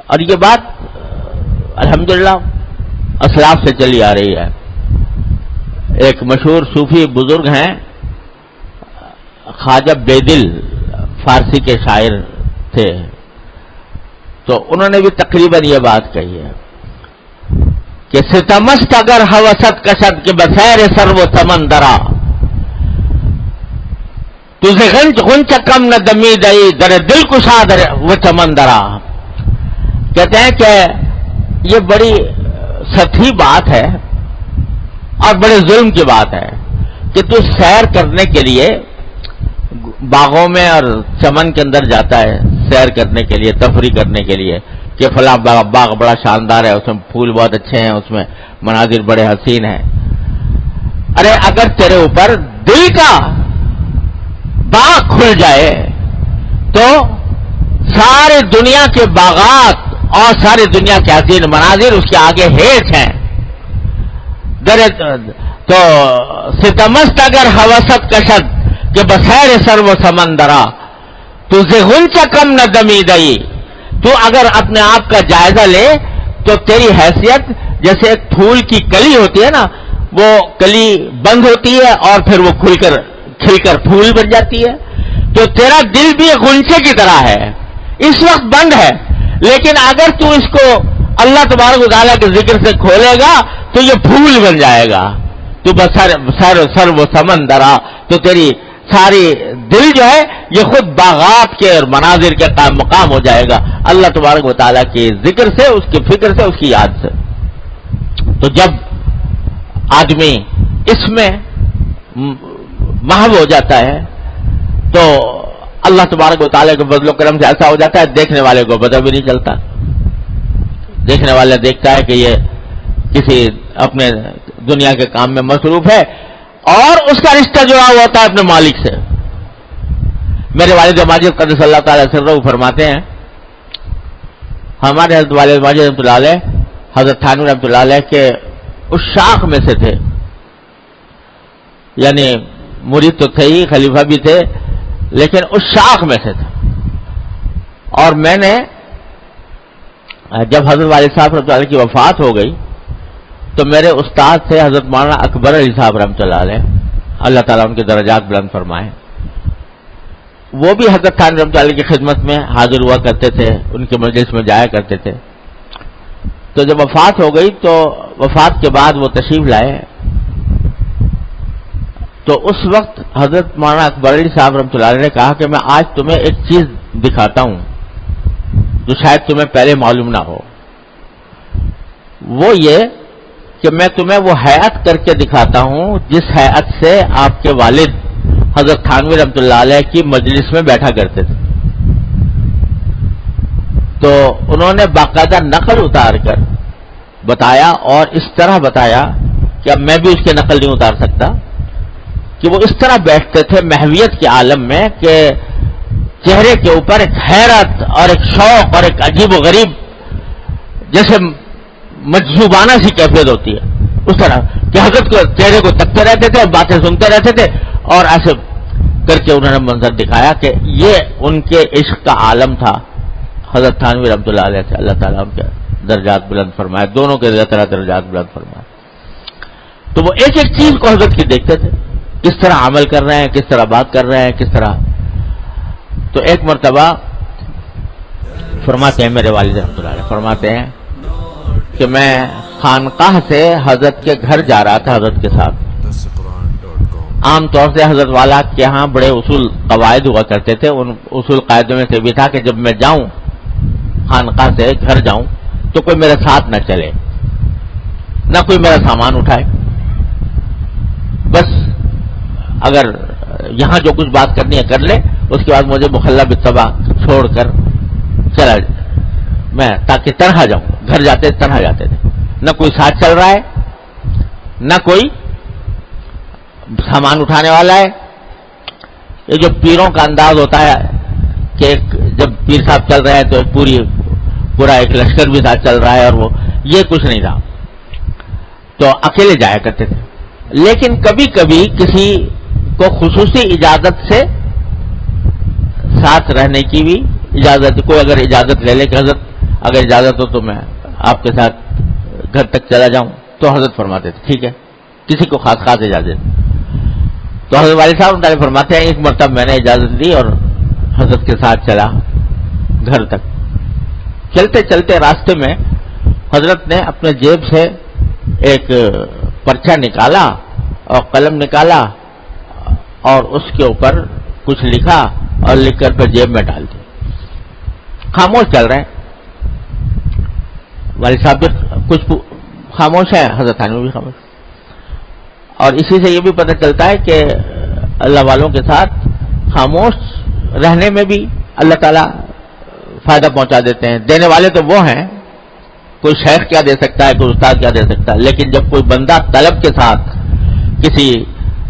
اور یہ بات الحمدللہ اسلاف سے چلی آ رہی ہے. ایک مشہور صوفی بزرگ ہیں خواجہ بیدل، فارسی کے شاعر تھے، تو انہوں نے بھی تقریباً یہ بات کہی ہے کہ ستمست اگر ہوست کشد کے بسیر سر و سمندرا تجھے غنچ کم نہ دمی دئی در دل کشا در وہ سمندرا. کہتے ہیں کہ یہ بڑی سطحی بات ہے اور بڑے ظلم کی بات ہے کہ تو سیر کرنے کے لیے باغوں میں اور چمن کے اندر جاتا ہے، سیر کرنے کے لیے، تفریح کرنے کے لیے کہ فلاں باغ بڑا شاندار ہے، اس میں پھول بہت اچھے ہیں، اس میں مناظر بڑے حسین ہیں. ارے اگر تیرے اوپر دل کا باغ کھل جائے تو ساری دنیا کے باغات اور ساری دنیا کے حسین مناظر اس کے آگے ہیٹ ہیں. تو ستمست اگر ہوست کشد کہ بسیر سر و سمندرا تجھے غنچ کم نہ دمی دئی. تو اگر اپنے آپ کا جائزہ لے تو تیری حیثیت جیسے ایک پھول کی کلی ہوتی ہے نا، وہ کلی بند ہوتی ہے اور پھر وہ کھل کر پھول بن جاتی ہے، تو تیرا دل بھی ایک غنچے کی طرح ہے، اس وقت بند ہے، لیکن اگر تو اس کو اللہ تبارک و تعالیٰ کے ذکر سے کھولے گا تو یہ پھول بن جائے گا. تو سر و سمندرا، تو تیری ساری دل جو ہے یہ خود باغات کے اور مناظر کے مقام ہو جائے گا اللہ تبارک و تعالیٰ کے ذکر سے، اس کی فکر سے، اس کی یاد سے. تو جب آدمی اس میں محو ہو جاتا ہے تو اللہ تبارک و تعالیٰ کے فضل و کرم سے ایسا ہو جاتا ہے دیکھنے والے کو پتہ بھی نہیں چلتا. دیکھنے والا دیکھتا ہے کہ یہ کسی اپنے دنیا کے کام میں مصروف ہے اور اس کا رشتہ جڑا ہوا ہوتا ہے اپنے مالک سے. میرے والد ماجد قدس اللہ تعالیٰ سرہ فرماتے ہیں، ہمارے حضرت والد ماجد رحمۃ اللہ علیہ حضرت تھانوی رحمۃ اللہ علیہ کے اس شاخ میں سے تھے، یعنی مرید تو تھے ہی، خلیفہ بھی تھے، لیکن اس شاخ میں سے تھے. اور میں نے جب حضرت والد صاحب رحمۃ اللہ علیہ کی وفات ہو گئی تو میرے استاد سے حضرت مولانا اکبر علی صاحب رحمۃ اللہ علیہ، اللہ تعالیٰ ان کے درجات بلند فرمائے، وہ بھی حضرت تھانوی رحمۃ اللہ علیہ کی خدمت میں حاضر ہوا کرتے تھے، ان کے مجلس میں جایا کرتے تھے. تو جب وفات ہو گئی تو وفات کے بعد وہ تشریف لائے، تو اس وقت حضرت مولانا اکبر علی صاحب رحمۃ اللہ علیہ نے کہا کہ میں آج تمہیں ایک چیز دکھاتا ہوں جو شاید تمہیں پہلے معلوم نہ ہو. وہ یہ کہ میں تمہیں وہ ہیئت کر کے دکھاتا ہوں جس ہیئت سے آپ کے والد حضرت تھانوی رحمۃ اللہ علیہ کی مجلس میں بیٹھا کرتے تھے. تو انہوں نے باقاعدہ نقل اتار کر بتایا اور اس طرح بتایا کہ اب میں بھی اس کے نقل نہیں اتار سکتا کہ وہ اس طرح بیٹھتے تھے محویت کے عالم میں کہ چہرے کے اوپر ایک حیرت اور ایک شوق اور ایک عجیب و غریب جیسے مجذوبانہ سی کیفیت ہوتی ہے اس طرح کہ حضرت کو چہرے کو تکتے رہتے تھے، باتیں سنتے رہتے تھے، اور ایسے کر کے انہوں نے منظر دکھایا کہ یہ ان کے عشق کا عالم تھا حضرت تھانوی رحمۃ اللہ علیہ سے. اللہ تعالیٰ ان کے درجات بلند فرمائے، دونوں کے طرح درجات بلند فرمائے. تو وہ ایک ایک چیز کو حضرت کی دیکھتے تھے، کس طرح عمل کر رہے ہیں، کس طرح بات کر رہے ہیں، کس طرح. تو ایک مرتبہ فرماتے ہیں میرے والد رحمۃ اللہ علیہ، فرماتے ہیں کہ میں خانقاہ سے حضرت کے گھر جا رہا تھا حضرت کے ساتھ. عام طور سے حضرت والا کے یہاں بڑے اصول قواعد ہوا کرتے تھے، ان اصول قاعدوں میں سے بھی تھا کہ جب میں جاؤں خانقاہ سے گھر جاؤں تو کوئی میرے ساتھ نہ چلے، نہ کوئی میرا سامان اٹھائے، بس اگر یہاں جو کچھ بات کرنی ہے کر لے، اس کے بعد مجھے مخلہ بالطبع چھوڑ کر چلا میں، تاکہ تنہا جاؤں. گھر جاتے تنہا جاتے تھے، نہ کوئی ساتھ چل رہا ہے، نہ کوئی سامان اٹھانے والا ہے. یہ جو پیروں کا انداز ہوتا ہے کہ جب پیر صاحب چل رہے ہیں تو پورا ایک لشکر بھی ساتھ چل رہا ہے، اور وہ یہ کچھ نہیں تھا. تو اکیلے جایا کرتے تھے، لیکن کبھی کبھی کسی کو خصوصی اجازت سے ساتھ رہنے کی بھی اجازت، کوئی اگر اجازت لے لے کہ حضرت اگر اجازت ہو تو میں آپ کے ساتھ گھر تک چلا جاؤں. تو حضرت فرماتے تھے ٹھیک ہے, کسی کو خاص اجازت. تو حضرت والد صاحب تعالیٰ فرماتے ہیں ایک مرتبہ میں نے اجازت دی اور حضرت کے ساتھ چلا گھر تک. چلتے چلتے راستے میں حضرت نے اپنے جیب سے ایک پرچہ نکالا اور قلم نکالا اور اس کے اوپر کچھ لکھا اور لکھ کر پھر جیب میں ڈال دیا. خاموش چل رہے ہیں, والد صاحب بھی کچھ خاموش ہے, حضرت ثانوی بھی خاموش. اور اسی سے یہ بھی پتہ چلتا ہے کہ اللہ والوں کے ساتھ خاموش رہنے میں بھی اللہ تعالیٰ فائدہ پہنچا دیتے ہیں. دینے والے تو وہ ہیں, کوئی شیخ کیا دے سکتا ہے, کوئی استاد کیا دے سکتا ہے, لیکن جب کوئی بندہ طلب کے ساتھ کسی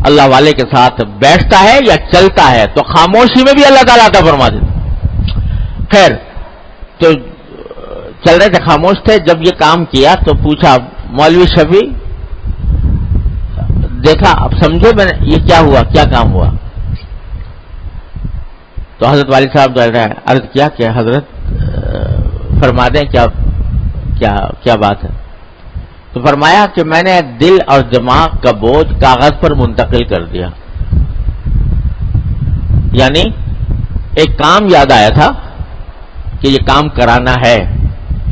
اللہ والے کے ساتھ بیٹھتا ہے یا چلتا ہے تو خاموشی میں بھی اللہ تعالیٰ عطا فرما دیتا. خیر, تو چل رہے تھے, خاموش تھے. جب یہ کام کیا تو پوچھا مولوی شفیع, دیکھا اب سمجھے میں نے یہ کیا ہوا, کیا کام ہوا؟ تو حضرت والد صاحب عرض کیا کہ حضرت فرما دیں کیا بات ہے. تو فرمایا کہ میں نے دل اور دماغ کا بوجھ کاغذ پر منتقل کر دیا. یعنی ایک کام یاد آیا تھا کہ یہ کام کرانا ہے,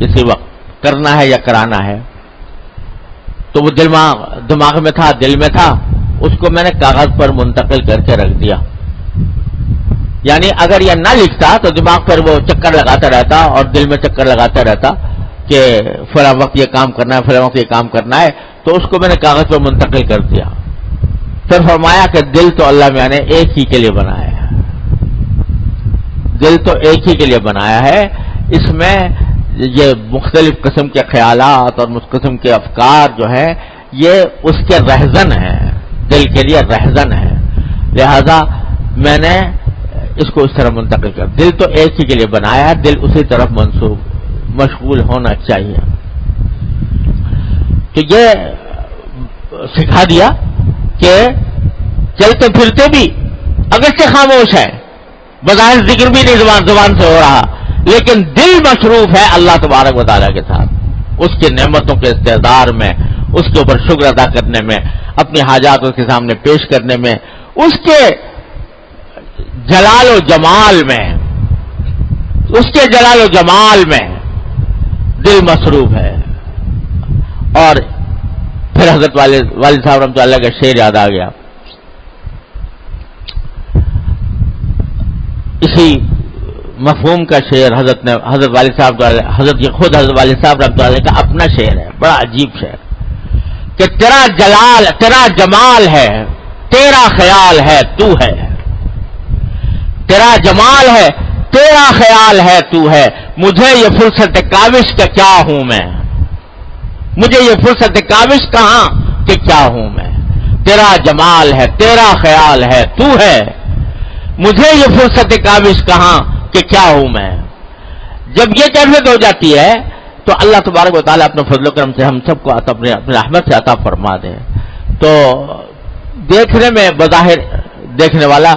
کسی وقت کرنا ہے یا کرانا ہے, تو وہ دماغ میں تھا, دل میں تھا, اس کو میں نے کاغذ پر منتقل کر کے رکھ دیا. یعنی اگر یہ نہ لکھتا تو دماغ پر وہ چکر لگاتا رہتا اور دل میں چکر لگاتا رہتا کہ فلاں وقت یہ کام کرنا ہے, فلاں وقت یہ کام کرنا ہے, تو اس کو میں نے کاغذ پر منتقل کر دیا. پھر فرمایا کہ دل تو اللہ میاں نے ایک ہی کے لیے بنایا ہے, دل تو ایک ہی کے لیے بنایا ہے. اس میں یہ مختلف قسم کے خیالات اور مختلف قسم کے افکار جو ہیں یہ اس کے رہزن ہیں, دل کے لیے رہزن ہے. لہذا میں نے اس کو اس طرح منتقل کر, دل تو ایک ہی کے لیے بنایا ہے, دل اسی طرف مشغول ہونا چاہیے. تو یہ سکھا دیا کہ چلتے پھرتے بھی اگرچہ خاموش ہے, بظاہر ذکر بھی نہیں زبان سے ہو رہا, لیکن دل مصروف ہے اللہ تبارک و تعالیٰ کے ساتھ, اس کی نعمتوں کے استحضار میں, اس کے اوپر شکر ادا کرنے میں, اپنی حاجات اس کے سامنے پیش کرنے میں, اس کے جلال و جمال میں, اس کے جلال و جمال میں دل مصروف ہے. اور پھر حضرت والد صاحب رحمۃ اللہ کا شعر یاد آ گیا. اسی مفہوم کا شعر حضرت والد صاحب, خود حضرت والد صاحب رحمۃ اللہ کا اپنا شعر ہے, بڑا عجیب شعر, کہ تیرا جلال تیرا جمال ہے, تیرا خیال ہے تو ہے, تیرا جمال ہے تیرا خیال ہے تو ہے, مجھے یہ فرصت کاوش کا کیا ہوں میں, مجھے یہ فرصت کاوش کہاں کہ کیا ہوں میں, تیرا جمال ہے تیرا خیال ہے تو ہے, مجھے یہ فرصت کاوش کہاں کہ کیا ہوں میں. جب یہ کیفیت ہو جاتی ہے تو اللہ تبارک و تعالیٰ اپنے فضل و کرم سے ہم سب کو اپنے رحمت سے عطا فرما دے. تو دیکھنے میں بظاہر دیکھنے والا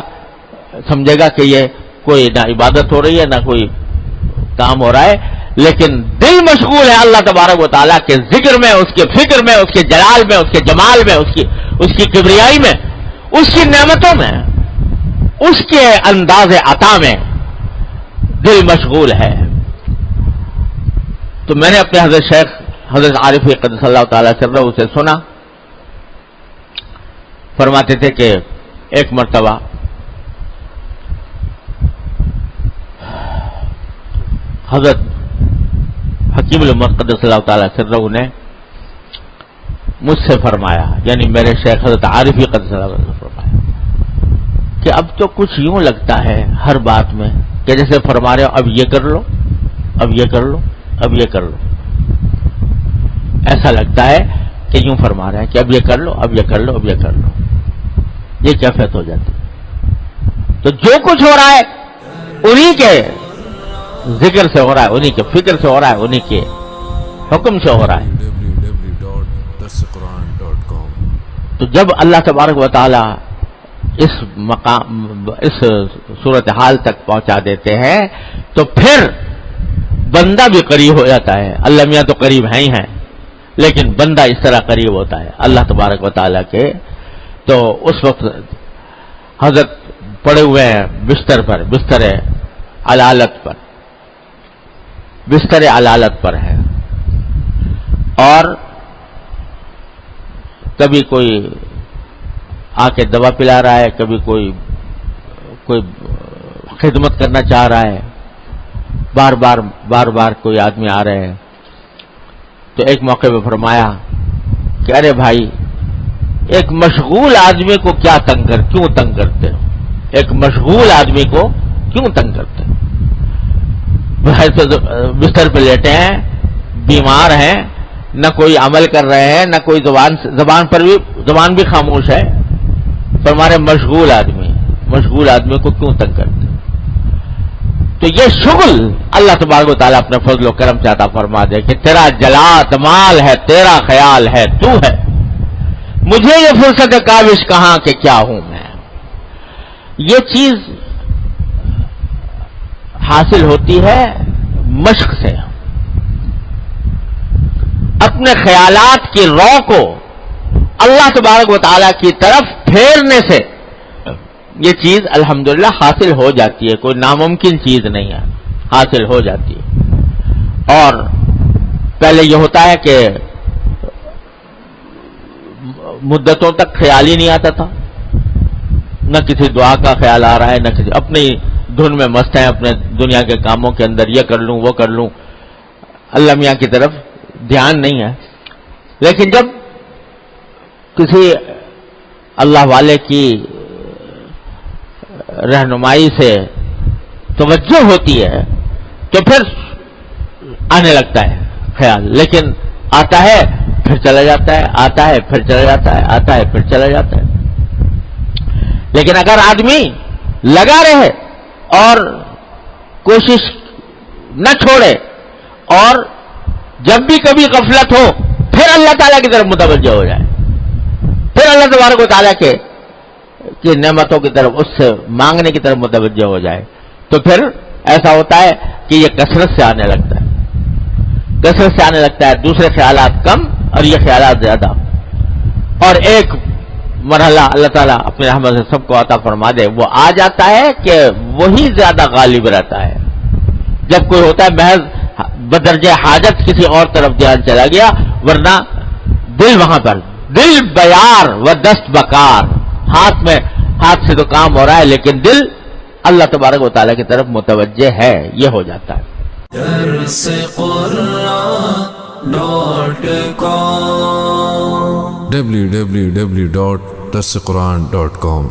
سمجھے گا کہ یہ کوئی نہ عبادت ہو رہی ہے نہ کوئی کام ہو رہا ہے, لیکن دل مشغول ہے اللہ تبارک و تعالیٰ کے ذکر میں, اس کے فکر میں, اس کے جلال میں, اس کے جمال میں, اس کی کبریائی میں, اس کی نعمتوں میں, اس کے انداز عطا میں دل مشغول ہے. تو میں نے اپنے حضرت شیخ حضرت عارف قدس اللہ تعالیٰ سرہ سے سنا, فرماتے تھے کہ ایک مرتبہ حضرت حکیم الامت قدس اللہ تعالیٰ سرہ نے مجھ سے فرمایا, یعنی میرے شیخ حضرت عارف قدس اللہ نے فرمایا کہ اب تو کچھ یوں لگتا ہے ہر بات میں کہ جیسے فرما رہے ہو اب یہ کر لو, اب یہ کر لو, اب یہ کر لو. ایسا لگتا ہے کہ یوں فرما رہے ہیں کہ اب یہ کر لو, اب یہ کر لو, اب یہ کر لو. یہ کیفیت ہو جاتی. تو جو کچھ ہو رہا ہے انہی کے ذکر سے ہو رہا ہے, انہی کے فکر سے ہو رہا ہے, انہی کے حکم سے ہو رہا ہے. تو جب اللہ تبارک و تعالی اس مقام, اس صورتحال تک پہنچا دیتے ہیں تو پھر بندہ بھی قریب ہو جاتا ہے. اللہ میاں تو قریب ہیں ہی ہیں، لیکن بندہ اس طرح قریب ہوتا ہے اللہ تبارک و تعالیٰ کے. تو اس وقت حضرت پڑے ہوئے ہیں بستر پر، بستر علالت پر ہے، اور کبھی کوئی آ کے دوا پلا رہا ہے، کبھی کوئی خدمت کرنا چاہ رہا ہے، بار بار کوئی آدمی آ رہے ہیں. تو ایک موقع پہ فرمایا کہ ارے بھائی، ایک مشغول آدمی کو کیوں تنگ کرتے ہو؟ ایک مشغول آدمی کو کیوں تنگ کرتے ہو؟ بستر پہ لیٹے ہیں، بیمار ہیں، نہ کوئی عمل کر رہے ہیں، نہ کوئی زبان بھی خاموش ہے. پر ہمارے مشغول آدمی کو کیوں تنگ کرتے؟ تو یہ شغل اللہ تبارک و تعالیٰ اپنے فضل و کرم سے عطا فرما دے کہ تیرا جلال مال ہے، تیرا خیال ہے، تو ہے، مجھے یہ فرصت کاوش کہاں کہ کیا ہوں میں. یہ چیز حاصل ہوتی ہے مشق سے. اپنے خیالات کی رو کو اللہ تبارک و تعالیٰ کی طرف پھیرنے سے یہ چیز الحمدللہ حاصل ہو جاتی ہے. کوئی ناممکن چیز نہیں ہے، حاصل ہو جاتی ہے. اور پہلے یہ ہوتا ہے کہ مدتوں تک خیال ہی نہیں آتا تھا، نہ کسی دعا کا خیال آ رہا ہے، نہ کسی، اپنی دھن میں مست ہیں، اپنے دنیا کے کاموں کے اندر، یہ کر لوں وہ کر لوں، اللہ میاں کی طرف دھیان نہیں ہے. لیکن جب کسی اللہ والے کی رہنمائی سے توجہ ہوتی ہے تو پھر آنے لگتا ہے خیال. لیکن آتا ہے پھر چلا جاتا ہے، آتا ہے پھر چلا جاتا ہے، آتا ہے پھر چلا جاتا ہے. لیکن اگر آدمی لگا رہے اور کوشش نہ چھوڑے، اور جب بھی کبھی غفلت ہو پھر اللہ تعالیٰ کی طرف متوجہ ہو جائے، پھر اللہ تبارک و تعالیٰ کی نعمتوں کی طرف، اس سے مانگنے کی طرف متوجہ ہو جائے، تو پھر ایسا ہوتا ہے کہ یہ کثرت سے آنے لگتا ہے، دوسرے خیالات کم اور یہ خیالات زیادہ. اور ایک مرحلہ اللہ تعالیٰ اپنے رحمت سے سب کو عطا فرما دے، وہ آ جاتا ہے کہ وہی زیادہ غالب رہتا ہے. جب کوئی ہوتا ہے محض بدرجہ حاجت کسی اور طرف دھیان چلا گیا، ورنہ دل وہاں پر، دل بیار و دست بکار، ہاتھ سے تو کام ہو رہا ہے لیکن دل اللہ تبارک و تعالیٰ کی طرف متوجہ ہے، یہ ہو جاتا ہے. www.darsequran.com